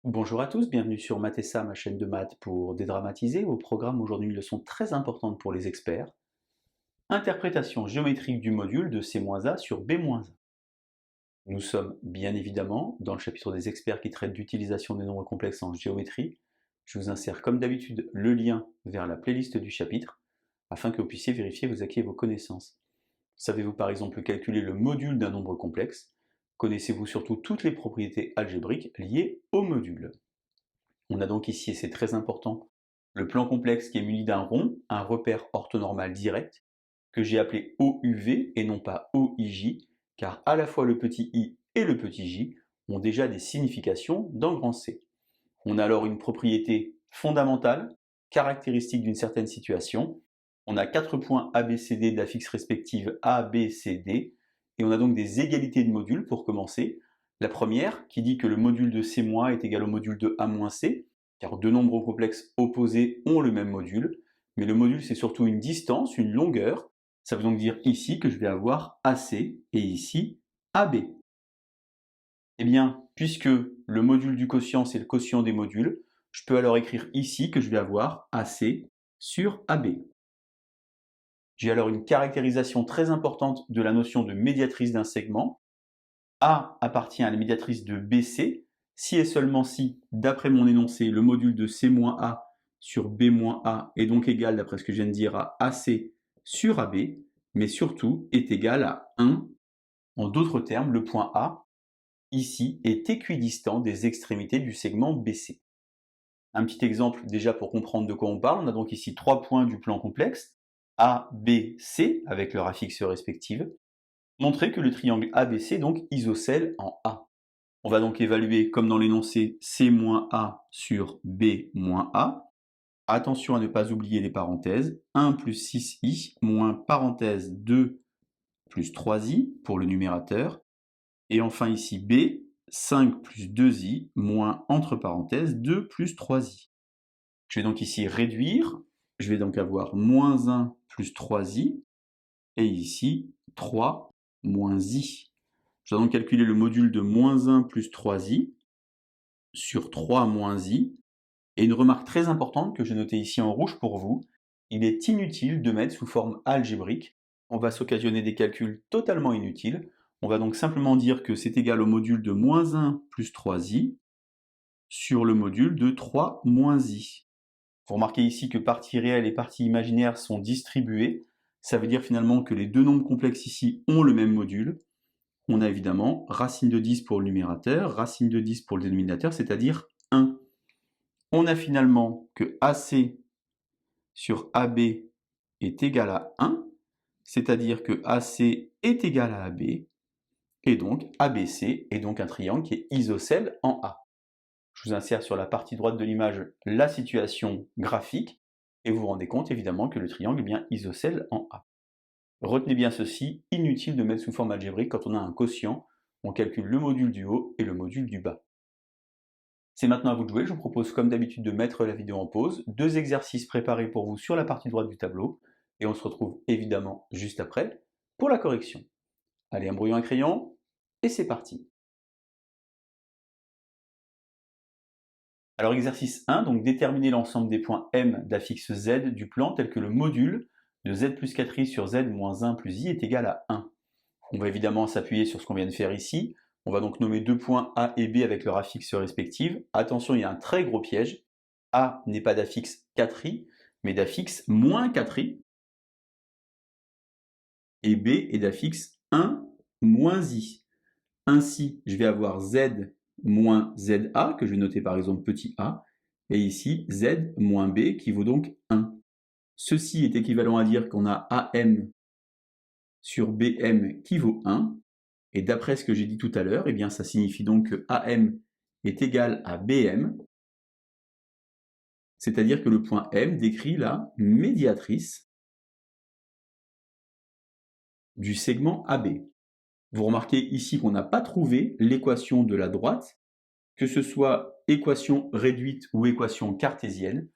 Bonjour à tous, bienvenue sur Mathessa, ma chaîne de maths pour dédramatiser. Au programme aujourd'hui une leçon très importante pour les experts. Interprétation géométrique du module de C-A sur B-A. Nous sommes bien évidemment dans le chapitre des experts qui traite d'utilisation des nombres complexes en géométrie. Je vous insère comme d'habitude le lien vers la playlist du chapitre afin que vous puissiez vérifier vos acquis et vos connaissances. Savez-vous par exemple calculer le module d'un nombre complexe? Connaissez-vous surtout toutes les propriétés algébriques liées au module? On a donc ici, et c'est très important, le plan complexe qui est muni d'un rond, un repère orthonormal direct, que j'ai appelé OUV et non pas OIJ, car à la fois le petit i et le petit j ont déjà des significations dans grand C. On a alors une propriété fondamentale, caractéristique d'une certaine situation. On a 4 points ABCD d'affixes respectives A, B, C, D, et on a donc des égalités de modules pour commencer. La première, qui dit que le module de C- est égal au module de A-C, car deux nombres complexes opposés ont le même module, mais le module c'est surtout une distance, une longueur. Ça veut donc dire ici que je vais avoir AC et ici AB. Eh bien, puisque le module du quotient, c'est le quotient des modules, je peux alors écrire ici que je vais avoir AC sur AB. J'ai alors une caractérisation très importante de la notion de médiatrice d'un segment. A appartient à la médiatrice de BC, si et seulement si, d'après mon énoncé, le module de C-A sur B-A est donc égal, d'après ce que je viens de dire, à AC sur AB, mais surtout est égal à 1. En d'autres termes, le point A ici est équidistant des extrémités du segment BC. Un petit exemple déjà pour comprendre de quoi on parle, on a donc ici 3 points du plan complexe, A, B, C, avec leurs affixes respectives, montrer que le triangle ABC est donc isocèle en A. On va donc évaluer, comme dans l'énoncé, C-A sur B-A. Attention à ne pas oublier les parenthèses, 1 plus 6i moins parenthèse 2 plus 3i pour le numérateur, et enfin ici B, 5 plus 2i moins entre parenthèses 2 plus 3i. Je vais donc ici réduire, je vais donc avoir moins 1 plus 3i, et ici 3 moins i. Je vais donc calculer le module de moins 1 plus 3i sur 3 moins i. Et une remarque très importante que j'ai notée ici en rouge pour vous, il est inutile de mettre sous forme algébrique. On va s'occasionner des calculs totalement inutiles. On va donc simplement dire que c'est égal au module de moins 1 plus 3i sur le module de 3 moins i. Vous remarquez ici que partie réelle et partie imaginaire sont distribuées. Ça veut dire finalement que les deux nombres complexes ici ont le même module. On a évidemment racine de 10 pour le numérateur, racine de 10 pour le dénominateur, c'est-à-dire 1. On a finalement que AC sur AB est égal à 1, c'est-à-dire que AC est égal à AB, et donc ABC est donc un triangle qui est isocèle en A. Je vous insère sur la partie droite de l'image la situation graphique, et vous vous rendez compte évidemment que le triangle est bien isocèle en A. Retenez bien ceci, inutile de mettre sous forme algébrique quand on a un quotient, on calcule le module du haut et le module du bas. C'est maintenant à vous de jouer, je vous propose comme d'habitude de mettre la vidéo en pause, 2 exercices préparés pour vous sur la partie droite du tableau, et on se retrouve évidemment juste après pour la correction. Allez, un brouillon à crayon, et c'est parti. Alors exercice 1, donc déterminer l'ensemble des points M d'affixe Z du plan tel que le module de Z plus 4i sur Z moins 1 plus i est égal à 1. On va évidemment s'appuyer sur ce qu'on vient de faire ici. On va donc nommer deux points A et B avec leur affixe respective. Attention, il y a un très gros piège. A n'est pas d'affixe 4i, mais d'affixe moins 4i. Et B est d'affixe 1 moins i. Ainsi, je vais avoir Z moins ZA, que je vais noter par exemple petit a, et ici Z moins B qui vaut donc 1. Ceci est équivalent à dire qu'on a AM sur BM qui vaut 1. Et d'après ce que j'ai dit tout à l'heure, eh bien, ça signifie donc que AM est égal à BM, c'est-à-dire que le point M décrit la médiatrice du segment AB. Vous remarquez ici qu'on n'a pas trouvé l'équation de la droite, que ce soit équation réduite ou équation cartésienne.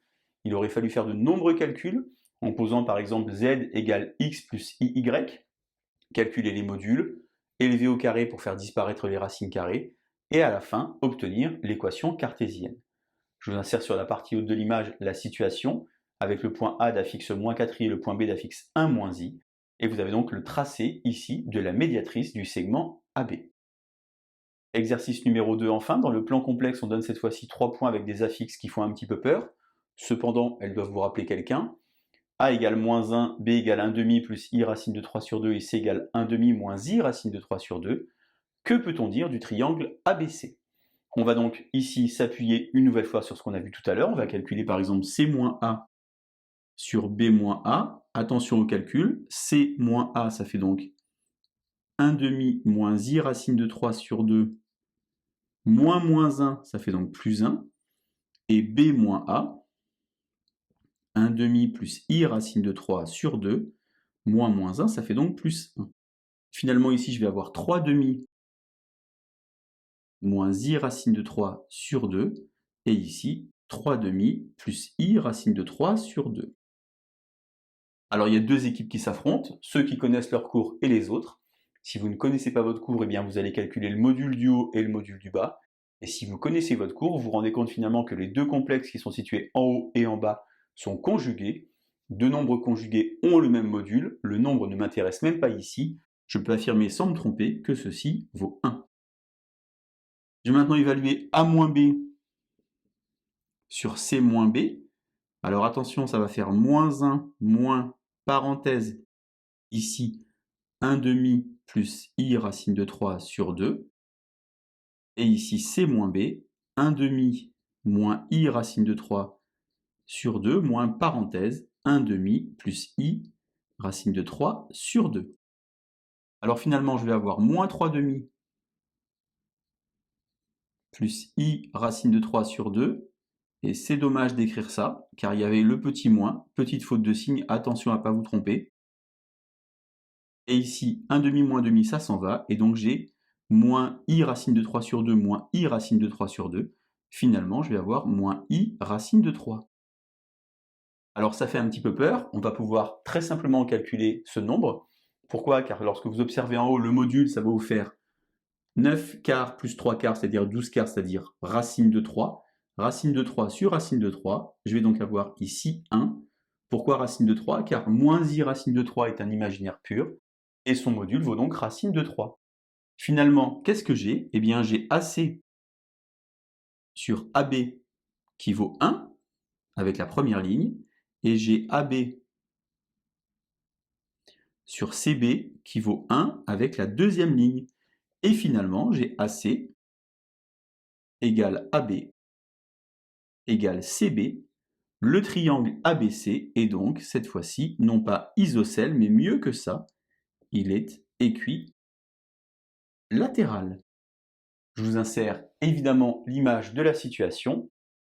Il aurait fallu faire de nombreux calculs en posant par exemple z égale x plus iy, calculer les modules, élever au carré pour faire disparaître les racines carrées, et à la fin obtenir l'équation cartésienne. Je vous insère sur la partie haute de l'image la situation, avec le point A d'affixe moins 4i et le point B d'affixe 1 moins i, et vous avez donc le tracé ici de la médiatrice du segment AB. Exercice numéro 2 enfin, dans le plan complexe on donne cette fois-ci 3 points avec des affixes qui font un petit peu peur, cependant elles doivent vous rappeler quelqu'un. A égale moins 1, B égale 1 demi plus I racine de 3 sur 2 et C égale 1 demi moins I racine de 3 sur 2. Que peut-on dire du triangle ABC? On va donc ici s'appuyer une nouvelle fois sur ce qu'on a vu tout à l'heure. On va calculer par exemple C moins A sur B moins A. Attention au calcul. C moins A, ça fait donc 1 demi moins I racine de 3 sur 2 moins 1, ça fait donc plus 1. Et B moins A, 1 demi plus I racine de 3 sur 2 moins 1, ça fait donc plus 1. Finalement ici je vais avoir 3 demi moins I racine de 3 sur 2, et ici 3 demi plus I racine de 3 sur 2. Alors il y a deux équipes qui s'affrontent, ceux qui connaissent leur cours et les autres. Si vous ne connaissez pas votre cours, eh bien vous allez calculer le module du haut et le module du bas. Et si vous connaissez votre cours, vous vous rendez compte finalement que les deux complexes qui sont situés en haut et en bas sont conjugués. Deux nombres conjugués ont le même module, le nombre ne m'intéresse même pas ici. Je peux affirmer sans me tromper que ceci vaut 1. Je vais maintenant évaluer A moins B sur C moins B. Alors attention, ça va faire moins 1 moins parenthèse ici 1 demi plus I racine de 3 sur 2. Et ici C moins B, 1 demi moins I racine de 3 sur 2 moins parenthèse 1 demi plus I racine de 3 sur 2. Alors finalement, je vais avoir moins 3 demi plus I racine de 3 sur 2. Et c'est dommage d'écrire ça, car il y avait le petit moins, petite faute de signe, attention à ne pas vous tromper. Et ici, 1 demi moins demi, ça s'en va, et donc j'ai moins I racine de 3 sur 2 moins I racine de 3 sur 2. Finalement, je vais avoir moins I racine de 3. Alors ça fait un petit peu peur, on va pouvoir très simplement calculer ce nombre. Pourquoi? Car lorsque vous observez en haut le module, ça va vous faire 9 quarts plus 3 quarts, c'est-à-dire 12 quarts, c'est-à-dire racine de 3. Racine de 3 sur racine de 3, je vais donc avoir ici 1. Pourquoi racine de 3? Car moins I racine de 3 est un imaginaire pur, et son module vaut donc racine de 3. Finalement, qu'est-ce que j'ai? Eh bien, j'ai AC sur AB qui vaut 1, avec la première ligne, et j'ai AB sur CB qui vaut 1, avec la deuxième ligne. Et finalement, j'ai AC égale AB égale CB. Le triangle ABC est donc, cette fois-ci, non pas isocèle, mais mieux que ça, il est équilatéral. Je vous insère évidemment l'image de la situation.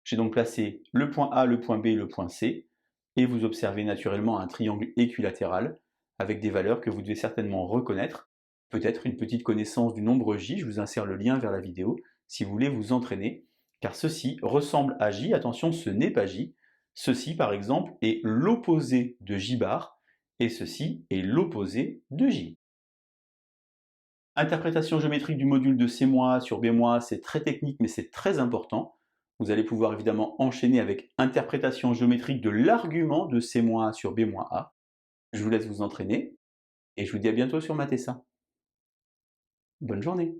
J'ai donc placé le point A, le point B et le point C, et vous observez naturellement un triangle équilatéral avec des valeurs que vous devez certainement reconnaître, peut-être une petite connaissance du nombre J, je vous insère le lien vers la vidéo si vous voulez vous entraîner, car ceci ressemble à J, attention ce n'est pas J, ceci par exemple est l'opposé de J bar, et ceci est l'opposé de J. Interprétation géométrique du module de C- sur B-, c'est très technique mais c'est très important. Vous allez pouvoir évidemment enchaîner avec interprétation géométrique de l'argument de C- sur B-A. Je vous laisse vous entraîner et je vous dis à bientôt sur Mathessa. Bonne journée.